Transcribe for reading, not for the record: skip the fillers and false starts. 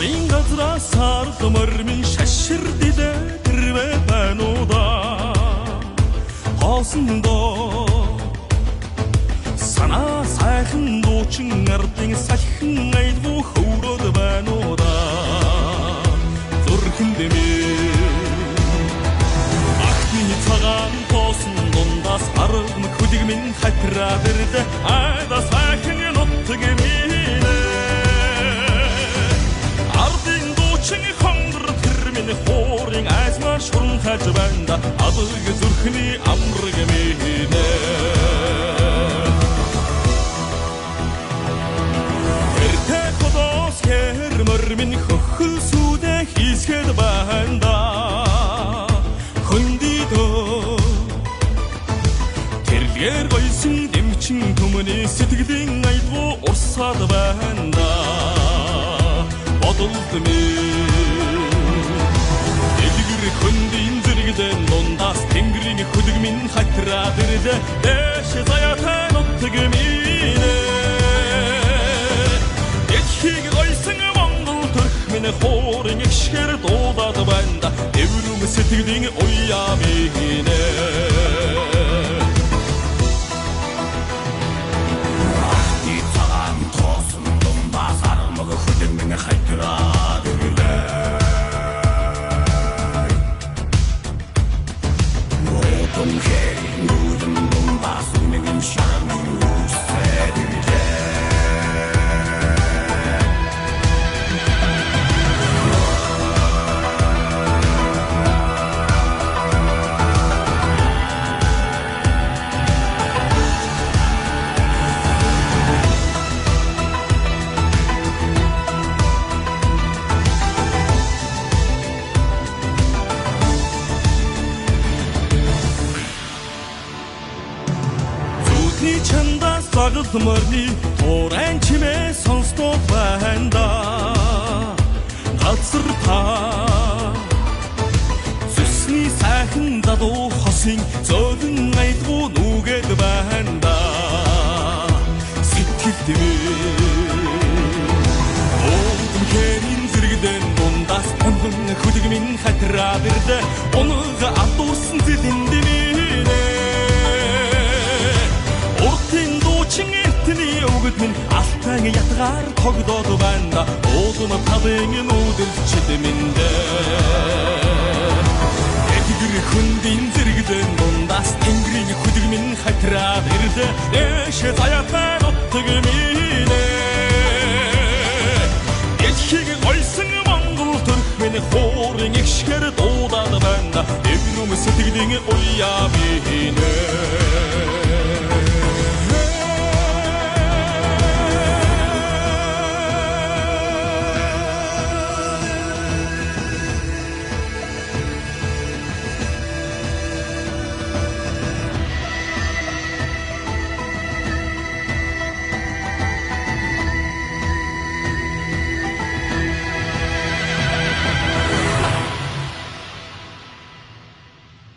Арын газра сардмармын шаширди де тэрвэ бануда хоосондо санаа сайхан дуучин ардын салхин айдгуу хөврөд бануда зүрхэн дэмээ ахны цагаан тоосон дундаас аргам хөдөгмөн хатраад ирдэ айда сайхан нутаг минь ардын дуучин хонгор тэрмэн хоорын айсмар шурн хаж банда абыг зүрхний амраг минь Мөрмин хөхөл сүдэ хийсгэд баанда хөндидөө тэрлэр гойсон дэмчин төмний сэтгэлийн айдгуу урсаад баанда бодолдмэ элгэр хөндийн зэрэгдэн дундаас тэнгэрийн хөдөгмөн хатраад ирлээ дэш заяатай нутаг минь эцхийг гойсон Минь хоорын ишгэр дуудаад байна эврүм сэтгэлийн уяа минь ахти цагаан тоосон дундаас армаг хөдөлмөн хайтраад ирлээ нотон хэрэг нүдэн дундаас нэгэн шармын үсээд ирлээ Чандас загтмарны туран чимээ сонсдог байна газар та зүсний сайхан дадуу хосын зөөлөн айдгуу нүгэд байна сэтгэлдээ өөдмхэрийн зэрэгдэн дундаас амхан хөдөгмөн хатраад ирдэ оног атуусан зэлэндээ Чингэтний өгд минь алтан ятгаар тогдоод байна уулын тавын нүдэлчд минь эдгэр хөндийн зэрэгдэн дундаас тэнгэрийн хөдөгмөн хатраад ирлээ дэш заяатай нутаг минь эцхийг гойсон монгол төрхмэн хоорын ишгэр дуудаад байна эврүм сэтгэлийн уяа минь